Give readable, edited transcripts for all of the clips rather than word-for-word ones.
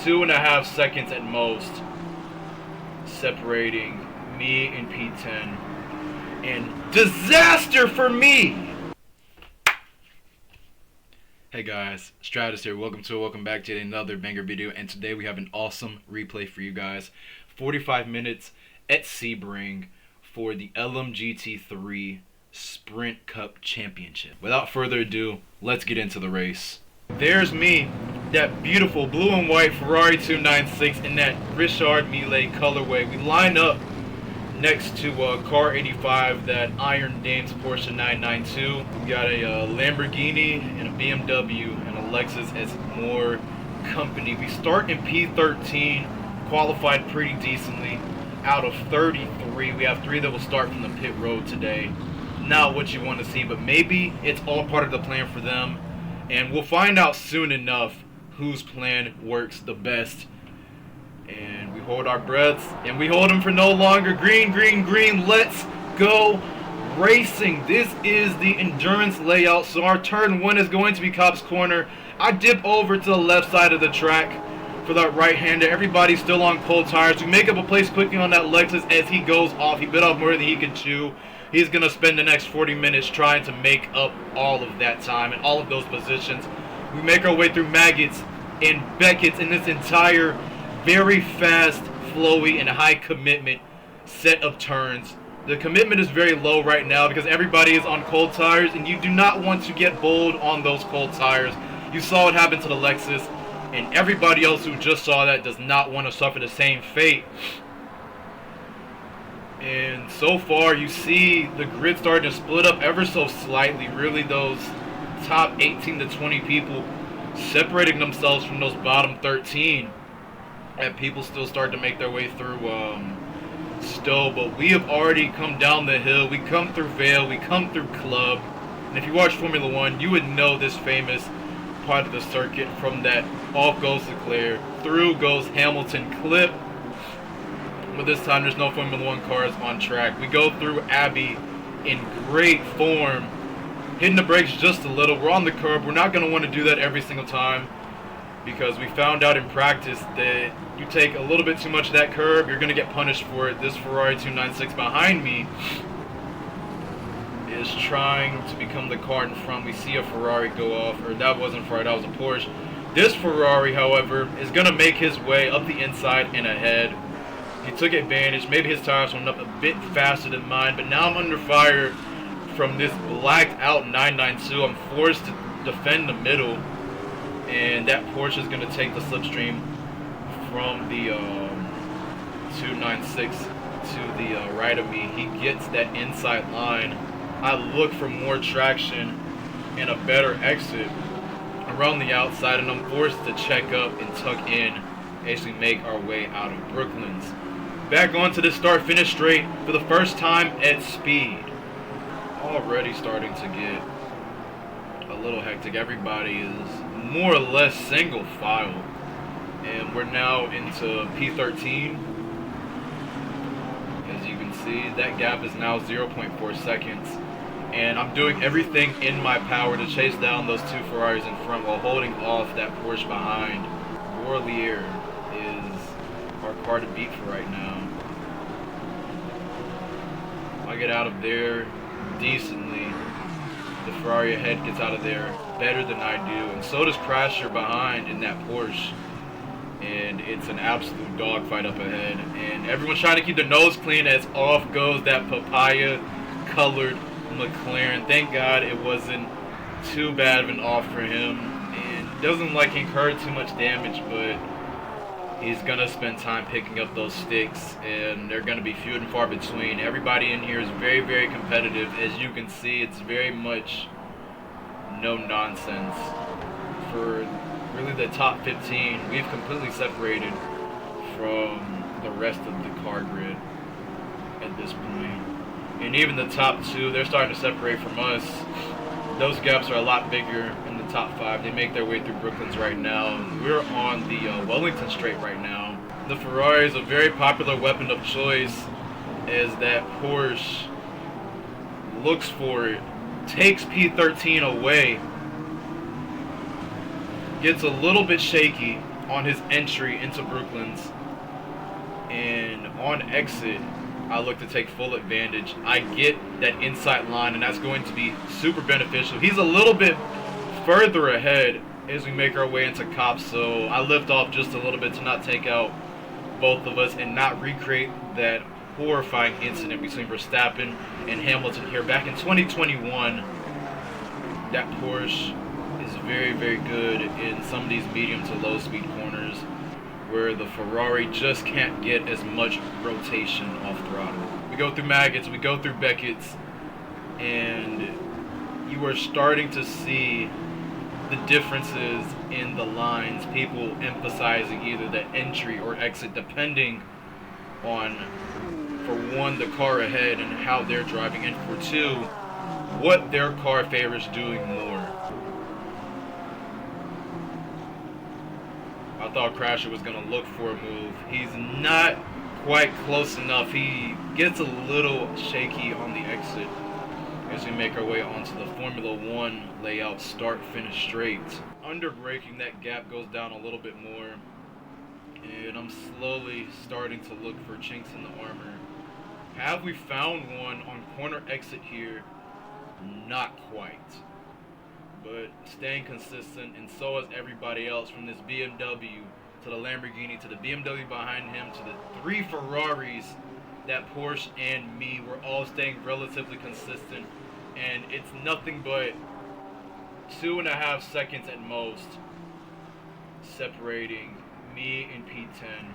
2.5 seconds at most separating me and P10. And disaster for me! Hey guys, Stratos here. Welcome back to another banger video, and today we have an awesome replay for you guys. 45 minutes at Sebring for the LMGT3 Sprint Cup Championship. Without further ado, let's get into the race. There's me, that beautiful blue and white Ferrari 296 in that Richard Mille colorway. We line up next to car 85, that Iron Dames Porsche 992. We got a Lamborghini and a BMW and a Lexus as more company. We start in P13, qualified pretty decently. Out of 33, we have 3 that will start from the pit road today. Not what you want to see, but maybe it's all part of the plan for them. And we'll find out soon enough whose plan works the best. And we hold our breaths, and we hold them for no longer. Green, green, green. Let's go racing. This is the endurance layout. So our turn 1 is going to be Cobb's Corner. I dip over to the left side of the track for that right-hander. Everybody's still on cold tires. We make up a place quickly on that Lexus as he goes off. He bit off more than he could chew. He's going to spend the next 40 minutes trying to make up all of that time and all of those positions. We make our way through Maggots and Beckett's in this entire very fast, flowy, and high commitment set of turns. The commitment is very low right now because everybody is on cold tires, and you do not want to get bowled on those cold tires. You saw what happened to the Lexus, and everybody else who just saw that does not want to suffer the same fate. And so far, you see the grid starting to split up ever so slightly. Really, those top 18 to 20 people separating themselves from those bottom 13. And people still start to make their way through Stowe. But we have already come down the hill. We come through Vale. We come through Club. And if you watch Formula 1, you would know this famous part of the circuit. From that, off goes Leclerc. Through goes Hamilton Clip. But this time there's no Formula 1 cars on track. We go through Abbey in great form. Hitting the brakes just a little. We're on the curb. We're not going to want to do that every single time, because we found out in practice that you take a little bit too much of that curb, you're going to get punished for it. This Ferrari 296 behind me is trying to become the car in front. We see a Ferrari go off, or that wasn't a Ferrari, that was a Porsche. This Ferrari, however, is going to make his way up the inside and ahead. He took advantage. Maybe his tires went up a bit faster than mine, but now I'm under fire from this blacked out 992. I'm forced to defend the middle, and that Porsche is going to take the slipstream from the 296 to the right of me. He gets that inside line. I look for more traction and a better exit around the outside, and I'm forced to check up and tuck in as we make our way out of Brooklands. Back onto the start-finish straight for the first time at speed. Already starting to get a little hectic. Everybody is more or less single file, and we're now into P13. As you can see, that gap is now 0.4 seconds, and I'm doing everything in my power to chase down those 2 Ferraris in front while holding off that Porsche behind. Warlier is our car to beat for right now. I get out of there decently. The Ferrari ahead gets out of there better than I do, and so does Crasher behind in that Porsche. And it's an absolute dogfight up ahead, and everyone's trying to keep their nose clean as off goes that papaya colored McLaren. Thank God it wasn't too bad of an off for him, and doesn't like he incurred too much damage, but he's gonna spend time picking up those sticks, and they're gonna be few and far between. Everybody in here is very, very competitive. As you can see, it's very much no nonsense. For really the top 15, we've completely separated from the rest of the car grid at this point. And even the top 2, they're starting to separate from us. Those gaps are a lot bigger in the top 5. They make their way through Brooklands right now. We're on the Wellington Straight right now. The Ferrari is a very popular weapon of choice, as that Porsche looks for it, takes P13 away, gets a little bit shaky, on his entry into Brooklands. And on exit, I look to take full advantage. I get that inside line, and that's going to be super beneficial. He's a little bit further ahead as we make our way into Cops, so I lift off just a little bit to not take out both of us and not recreate that horrifying incident between Verstappen and Hamilton here back in 2021. That Porsche is very, very good in some of these medium to low speed corners where the Ferrari just can't get as much rotation off throttle. We go through Maggots, we go through Beckett's, and you are starting to see the differences in the lines, people emphasizing either the entry or exit depending on, for one, the car ahead and how they're driving, and for two, what their car favors doing more. I thought Crasher was going to look for a move. He's not quite close enough. He gets a little shaky on the exit as we make our way onto the Formula One layout, start, finish straight. Under braking, that gap goes down a little bit more, and I'm slowly starting to look for chinks in the armor. Have we found one on corner exit here? Not quite. But staying consistent, and so is everybody else, from this BMW to the Lamborghini to the BMW behind him to the three Ferraris, that Porsche and me, we're all staying relatively consistent, and it's nothing but 2.5 seconds at most separating me and P10,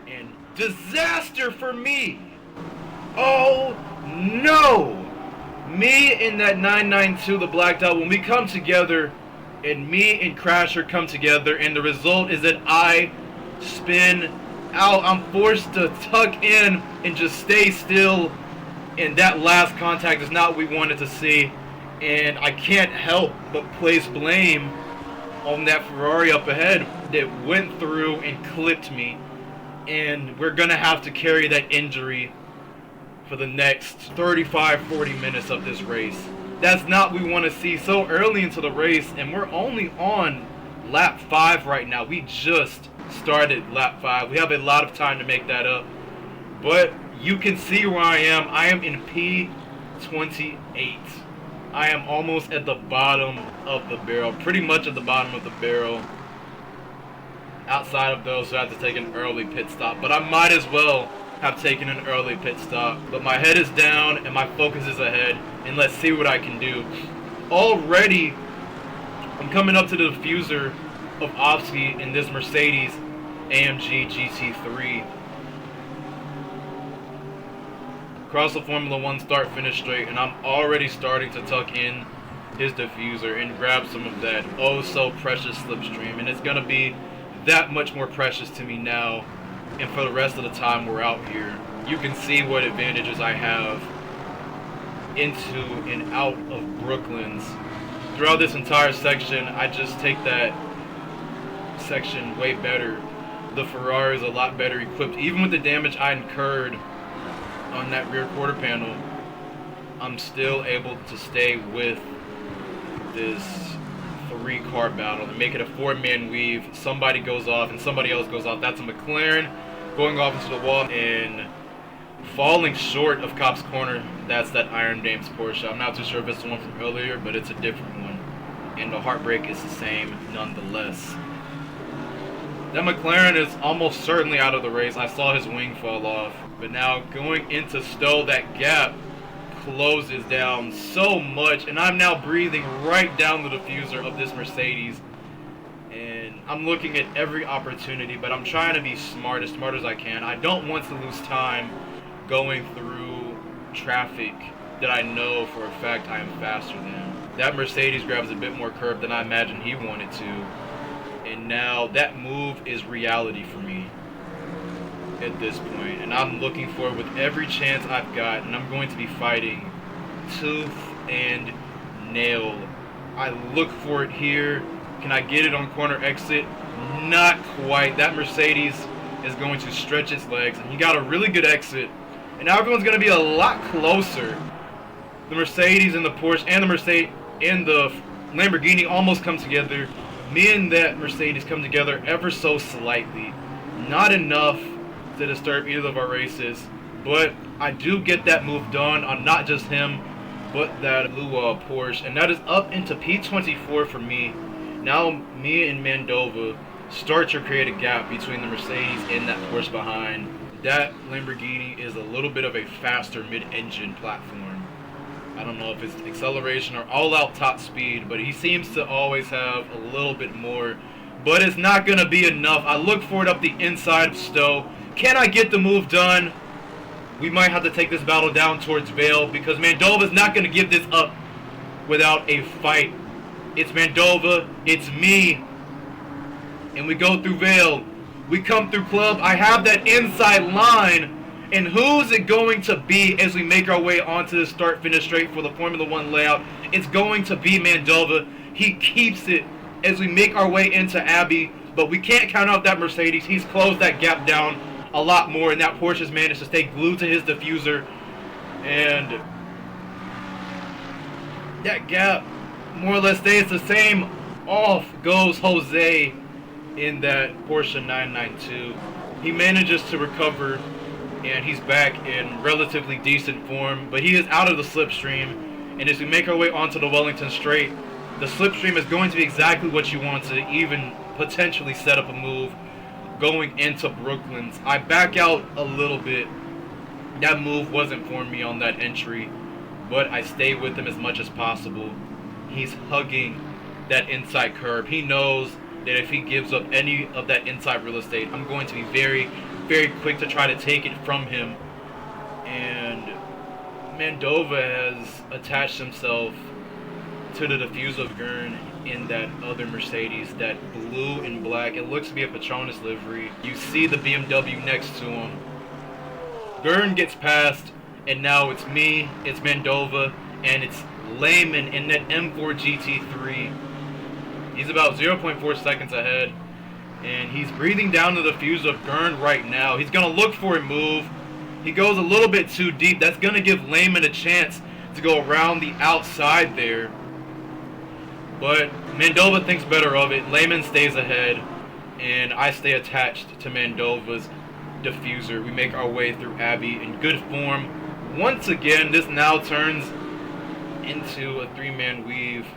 and disaster for me. Oh no! Me and that 992, the blacked out, when we come together, and me and Crasher come together, and the result is that I spin out. I'm forced to tuck in and just stay still, and that last contact is not what we wanted to see, and I can't help but place blame on that Ferrari up ahead that went through and clipped me, and we're gonna have to carry that injury for the next 35-40 minutes of this race. That's not what we want to see so early into the race, and we're only on lap 5 right now. We just started lap 5. We have a lot of time to make that up, but you can see where I am. I am in P28. I am almost at the bottom of the barrel, pretty much at the bottom of the barrel. Outside of those who have to take an early pit stop, but I might as well have taken an early pit stop. But my head is down and my focus is ahead, and let's see what I can do. Already, I'm coming up to the diffuser of Opsky in this Mercedes AMG GT3. Across the Formula One start finish straight, and I'm already starting to tuck in his diffuser and grab some of that oh so precious slipstream, and it's gonna be that much more precious to me now and for the rest of the time we're out here. You can see what advantages I have into and out of Brooklands. Throughout this entire section, I just take that section way better. The Ferrari is a lot better equipped. Even with the damage I incurred on that rear quarter panel, I'm still able to stay with this 3-car battle and make it a 4-man weave. Somebody goes off and somebody else goes off. That's a McLaren going off into the wall and falling short of Cop's corner. That's that Iron Dames Porsche. I'm not too sure if it's the one from earlier, but it's a different one, and the heartbreak is the same nonetheless. That McLaren is almost certainly out of the race. I saw his wing fall off, but now going into Stowe, that gap closes down so much, and I'm now breathing right down the diffuser of this Mercedes, and I'm looking at every opportunity, but I'm trying to be smart as I can. I don't want to lose time going through traffic that I know for a fact I am faster than. That Mercedes grabs a bit more curb than I imagined he wanted to, and now that move is reality for me at this point, and I'm looking for it with every chance I've got, and I'm going to be fighting tooth and nail. I look for it here. Can I get it on corner exit? Not quite. That Mercedes is going to stretch its legs, and he got a really good exit, and now everyone's going to be a lot closer. The Mercedes and the Porsche and the Lamborghini almost come together. Me and that Mercedes come together ever so slightly. Not enough to disturb either of our races, but I do get that move done on not just him, but that blue Porsche, and that is up into P24 for me. Now me and Mandova start to create a gap between the Mercedes and that Porsche behind. That Lamborghini is a little bit of a faster mid-engine platform. I don't know if it's acceleration or all-out top speed, but he seems to always have a little bit more. But it's not going to be enough. I look for it up the inside of Stowe. Can I get the move done? We might have to take this battle down towards Vale because Mandova's not going to give this up without a fight. It's Mandova, it's me, and we go through Vale. We come through Club. I have that inside line, and who's it going to be as we make our way onto the start-finish straight for the Formula 1 layout? It's going to be Mandova. He keeps it as we make our way into Abbey, but we can't count out that Mercedes. He's closed that gap down a lot more, and that Porsche has managed to stay glued to his diffuser, and that gap more or less stays the same. Off goes Jose in that Porsche 992. He manages to recover, and he's back in relatively decent form, but he is out of the slipstream, and as we make our way onto the Wellington Straight, the slipstream is going to be exactly what you want to even potentially set up a move going into Brooklands. I back out a little bit. That move wasn't for me on that entry, but I stay with him as much as possible. He's hugging that inside curb. He knows that if he gives up any of that inside real estate, I'm going to be very, very quick to try to take it from him. And Mandova has attached himself to the diffuser of Gurn in that other Mercedes, that blue and black. It looks to be a Petronas livery. You see the BMW next to him. Gurn gets past, and now it's me, it's Mandova, and it's Lehman in that M4 GT3. He's about 0.4 seconds ahead, and he's breathing down the diffuser of Gurn right now. He's going to look for a move. He goes a little bit too deep. That's going to give Lehman a chance to go around the outside there. But Mandova thinks better of it. Lehman stays ahead, and I stay attached to Mandova's diffuser. We make our way through Abbey in good form. Once again, this now turns into a three-man weave.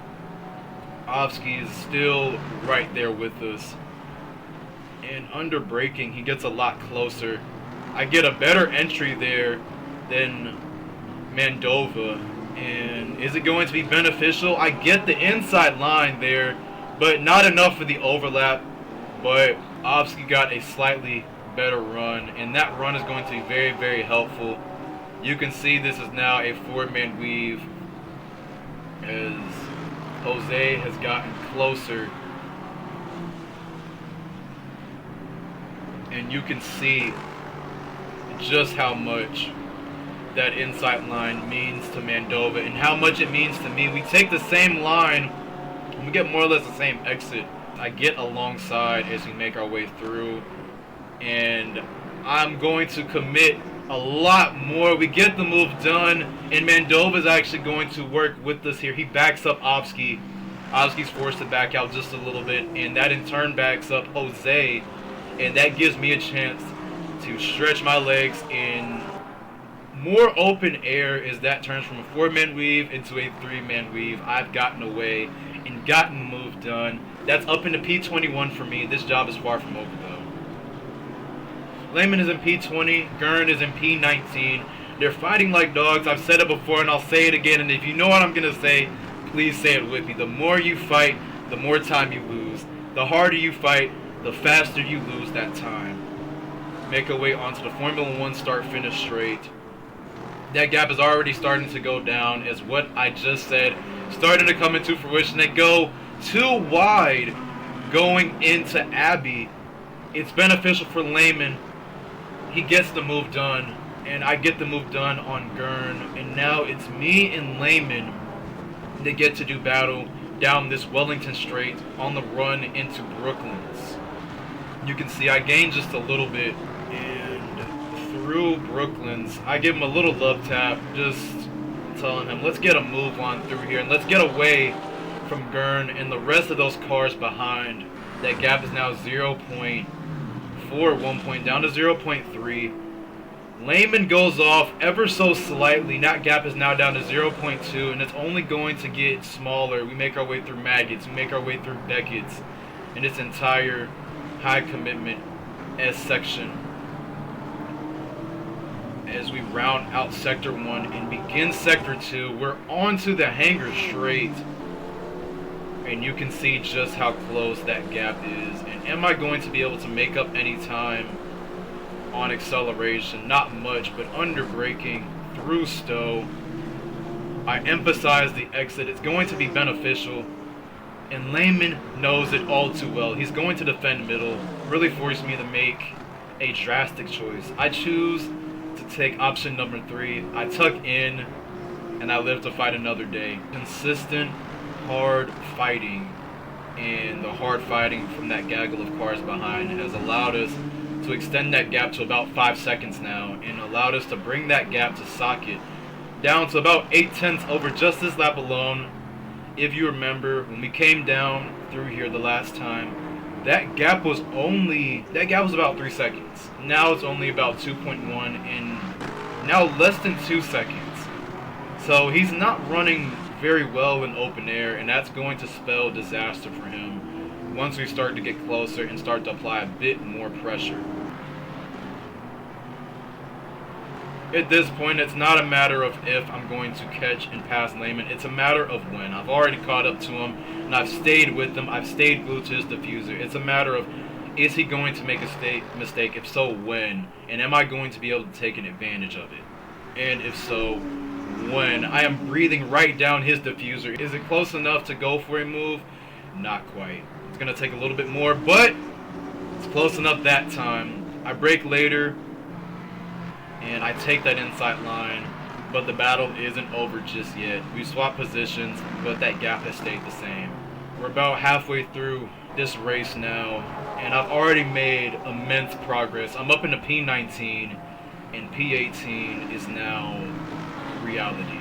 Ovsky is still right there with us. And under braking, he gets a lot closer. I get a better entry there than Mandova. And is it going to be beneficial? I get the inside line there, but not enough for the overlap. But Ovsky got a slightly better run, and that run is going to be very, very helpful. You can see this is now a four-man weave as Jose has gotten closer. And you can see just how much that inside line means to Mandova and how much it means to me. We take the same line and we get more or less the same exit. I get alongside as we make our way through, and I'm going to commit a lot more. We get the move done, and Mandova's actually going to work with us here. He backs up Ovsky. Ovsky's forced to back out just a little bit, and that in turn backs up Jose, and that gives me a chance to stretch my legs in more open air as that turns from a four-man weave into a three-man weave. I've gotten away and gotten the move done. That's up into P21 for me. This job is far from over, though. Lehman is in P20. Gurn is in P19. They're fighting like dogs. I've said it before, and I'll say it again. And if you know what I'm going to say, please say it with me. The more you fight, the more time you lose. The harder you fight, the faster you lose that time. Make our way onto the Formula 1 start-finish straight. That gap is already starting to go down, as what I just said starting to come into fruition. They go too wide going into Abbey. It's beneficial for Lehman. He gets the move done, and I get the move done on Gurn. And now it's me and Lehman that get to do battle down this Wellington Straight on the run into Brooklands. You can see I gained just a little bit, and through Brooklands, I give him a little love tap, just telling him, let's get a move on through here, and let's get away from Gurn and the rest of those cars behind. That gap is now 0.4 at one point, down to 0.3. Lehman goes off ever so slightly. That gap is now down to 0.2, and it's only going to get smaller. We make our way through Maggots, we make our way through Beckett's, and this entire high commitment S section. As we round out Sector 1 and begin Sector 2, we're onto the hangar straight. And you can see just how close that gap is. And am I going to be able to make up any time on acceleration? Not much, but under braking through Stowe. I emphasize the exit. It's going to be beneficial. And Lehman knows it all too well. He's going to defend middle. Really forced me to make a drastic choice. I choose to take option number 3. I tuck in and I live to fight another day. Consistent hard fighting, and the hard fighting from that gaggle of cars behind has allowed us to extend that gap to about 5 seconds now, and allowed us to bring that gap to Socket down to about 8/10 over just this lap alone. If you remember, when we came down through here the last time, that gap was about 3 seconds. Now it's only about 2.1, and now less than 2 seconds. So he's not running very well in open air, and that's going to spell disaster for him once we start to get closer and start to apply a bit more pressure. At this point, it's not a matter of if I'm going to catch and pass Lehman, it's a matter of when. I've already caught up to him, and I've stayed with him. I've stayed glued to his diffuser. It's a matter of, is he going to make a mistake? If so, when? And am I going to be able to take an advantage of it? And if so, when? I am breathing right down his diffuser. Is it close enough to go for a move? Not quite. It's going to take a little bit more, but it's close enough that time. I brake later, and I take that inside line, but the battle isn't over just yet. We swap positions, but that gap has stayed the same. We're about halfway through this race now, and I've already made immense progress. I'm up into P19, and P18 is now reality.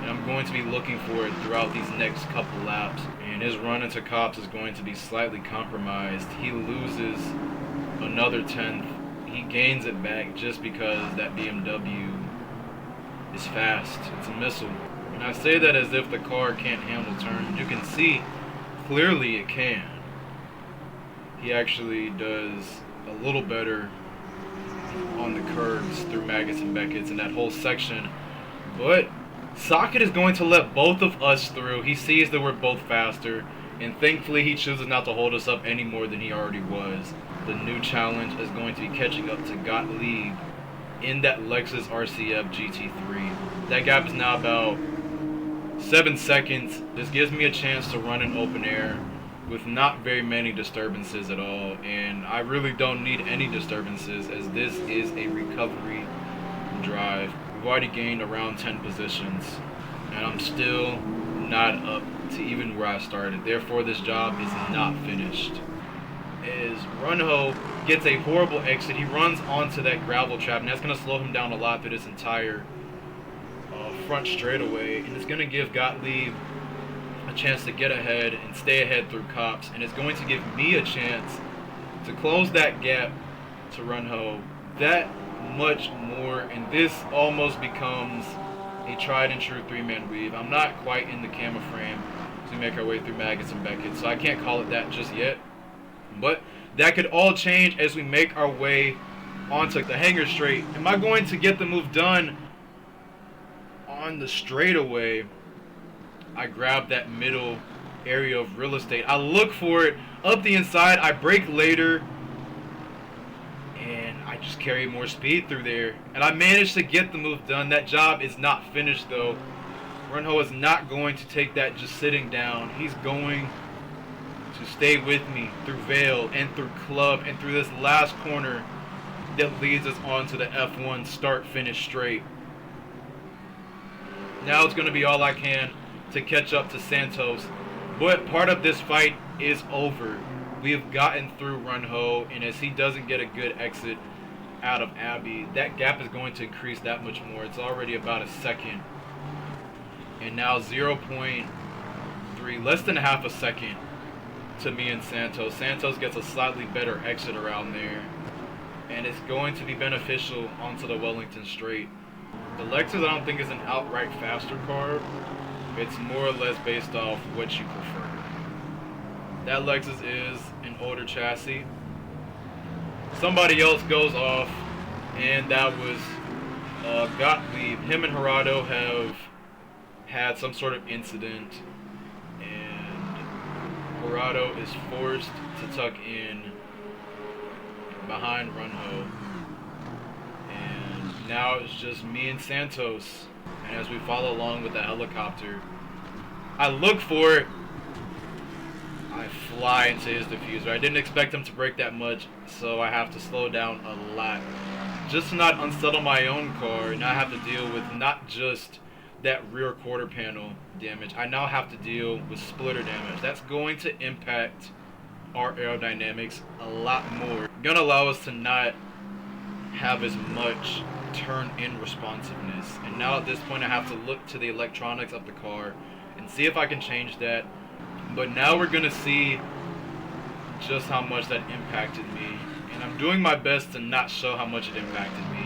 And I'm going to be looking for it throughout these next couple laps. And his run into Cops is going to be slightly compromised. He loses another 10th. He gains it back just because that BMW is fast. It's a missile. And I say that as if the car can't handle turns. You can see clearly it can. He actually does a little better on the curves through Maggots and Beckett's in that whole section. But Socket is going to let both of us through. He sees that we're both faster, and thankfully he chooses not to hold us up any more than he already was. The new challenge is going to be catching up to Gottlieb in that Lexus RCF GT3. That gap is now about 7 seconds. This gives me a chance to run in open air with not very many disturbances at all, and I really don't need any disturbances as this is a recovery drive. We've already gained around 10 positions, and I'm still not up to even where I started. Therefore, this job is not finished. As Runho gets a horrible exit, he runs onto that gravel trap, and that's going to slow him down a lot through this entire front straightaway, and it's going to give Gottlieb a chance to get ahead and stay ahead through Cops, and it's going to give me a chance to close that gap to Runho that much more, and this almost becomes a tried and true 3-man weave. I'm not quite in the camera frame to make our way through Maggots and Beckett, so I can't call it that just yet, but that could all change as we make our way onto the hangar straight. Am I going to get the move done on the straightaway? I grab that middle area of real estate. I look for it up the inside. I brake later, and I just carry more speed through there. And I managed to get the move done. That job is not finished, though. Runho is not going to take that just sitting down. He's going to stay with me through Vale and through Club and through this last corner that leads us onto the F1 start-finish straight. Now it's going to be all I can to catch up to Santos, but part of this fight is over. We have gotten through Runho, and as he doesn't get a good exit out of Abbey, that gap is going to increase that much more. It's already about a second, and now 0.3 LMGT3, less than half a second to me and Santos. Santos gets a slightly better exit around there, and it's going to be beneficial onto the Wellington straight. The Lexus I don't think is an outright faster car. It's more or less based off what you prefer. That Lexus is an older chassis. Somebody else goes off, and that was Gottlieb. Him and Gerardo have had some sort of incident, and Gerardo is forced to tuck in behind Runho. And now it's just me and Santos. And as we follow along with the helicopter, I look for it. I fly into his diffuser. I didn't expect him to break that much, so I have to slow down a lot. Just to not unsettle my own car, and I have to deal with not just that rear quarter panel damage. I now have to deal with splitter damage. That's going to impact our aerodynamics a lot more. Gonna allow us to not have as much turn-in responsiveness. And now at this point I have to look to the electronics of the car and see if I can change that. But now we're gonna see just how much that impacted me. And I'm doing my best to not show how much it impacted me,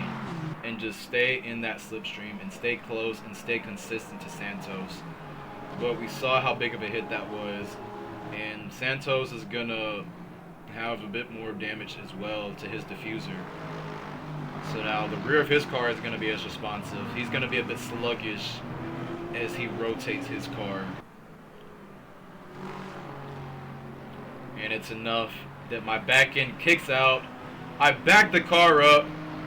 and just stay in that slipstream and stay close and stay consistent to Santos. But we saw how big of a hit that was, and Santos is gonna have a bit more damage as well to his diffuser. So now the rear of his car is gonna be as responsive. He's gonna be a bit sluggish as he rotates his car. And it's enough that my back end kicks out. I back the car up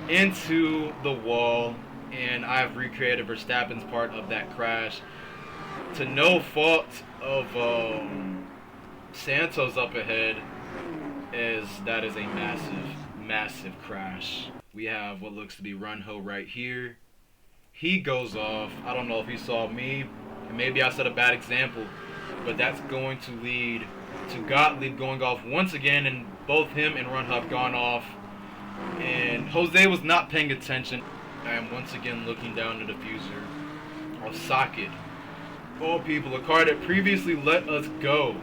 into the wall, and I've recreated Verstappen's part of that crash to no fault of Santos up ahead, as that is a massive crash. We have what looks to be Runho right here. He goes off. I don't know if he saw me, and maybe I set a bad example, but that's going to lead to Gottlieb going off once again, and both him and Runho have gone off. And Jose was not paying attention. I am once again looking down the diffuser of Socket. Oh people, a car that previously let us go.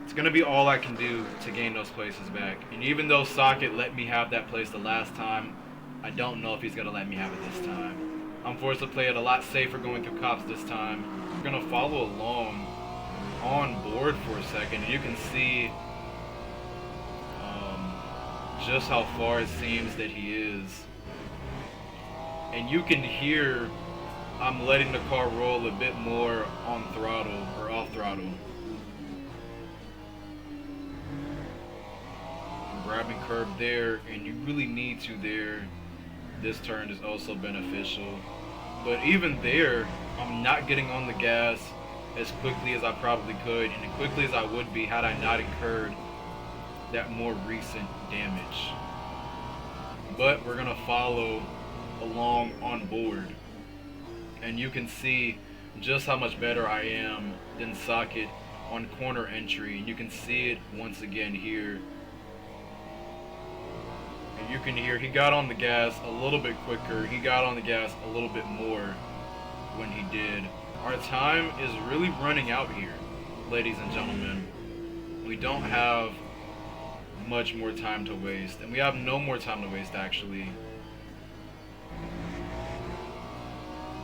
It's going to be all I can do to gain those places back. And even though Socket let me have that place the last time, I don't know if he's going to let me have it this time. I'm forced to play it a lot safer going through cops this time. I'm going to follow along on board for a second, and you can see just how far it seems that he is. And you can hear I'm letting the car roll a bit more on throttle or off throttle. I'm grabbing curb there, and you really need to there. This turn is also beneficial. But even there, I'm not getting on the gas as quickly as I probably could, and as quickly as I would be had I not incurred that more recent damage. But we're gonna follow along on board, and you can see just how much better I am than Socket on corner entry, and you can see it once again here. And you can hear he got on the gas a little bit quicker, he got on the gas a little bit more when he did. Our time is really running out here, ladies and gentlemen. We don't have much more time to waste, and we have no more time to waste actually.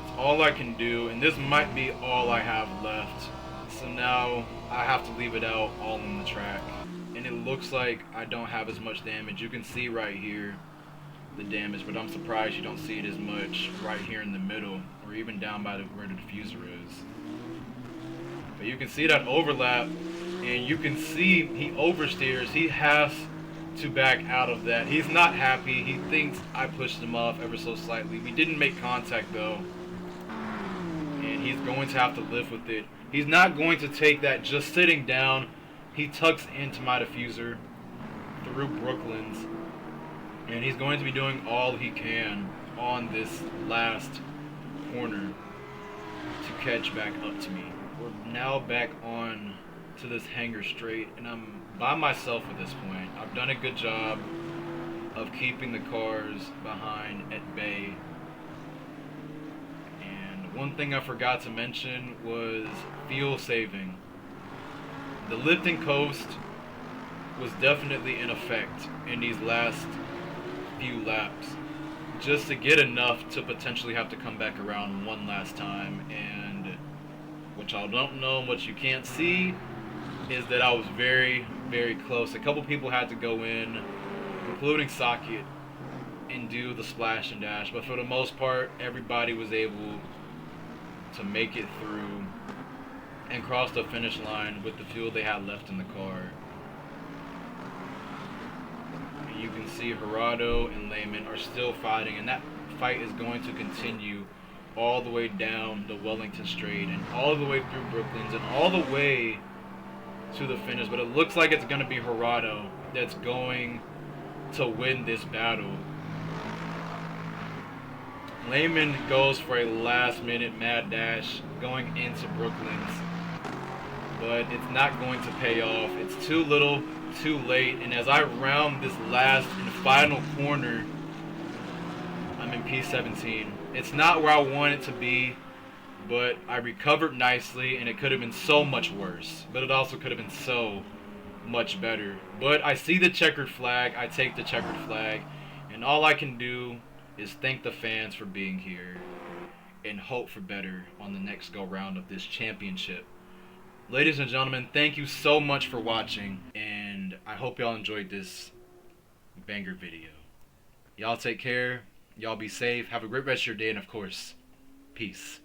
It's all I can do, and this might be all I have left. So now I have to leave it out all on the track. And it looks like I don't have as much damage. You can see right here the damage, but I'm surprised you don't see it as much right here in the middle, or even down by where the diffuser is. But you can see that overlap, and you can see he oversteers. He has to back out of that. He's not happy. He thinks I pushed him off ever so slightly. We didn't make contact though, and he's going to have to live with it. He's not going to take that just sitting down. He tucks into my diffuser through Brooklyn's, and he's going to be doing all he can on this last corner to catch back up to me. We're now back on to this hangar straight, and I'm by myself at this point. I've done a good job of keeping the cars behind at bay, and One thing I forgot to mention was fuel saving. The lift and coast was definitely in effect in these last few laps, just to get enough to potentially have to come back around one last time. And what y'all don't know and what you can't see is that I was very, very close. A couple people had to go in, including Socket, and do the splash and dash, but for the most part, everybody was able to make it through and cross the finish line with the fuel they had left in the car. And you can see Gerardo and Lehman are still fighting, and that fight is going to continue all the way down the Wellington Straight and all the way through Brooklands and all the way to the finish. But it looks like it's going to be Gerardo that's going to win this battle. Lehman goes for a last-minute mad dash going into Brooklands, but it's not going to pay off. It's too little, too late, and as I round this last and final corner, I'm in P17. It's not where I want it to be, but I recovered nicely, and it could have been so much worse, but it also could have been so much better. But I see the checkered flag, I take the checkered flag, and all I can do is thank the fans for being here and hope for better on the next go round of this championship. Ladies and gentlemen, thank you so much for watching, and I hope y'all enjoyed this banger video. Y'all take care, y'all be safe, have a great rest of your day, and of course, peace.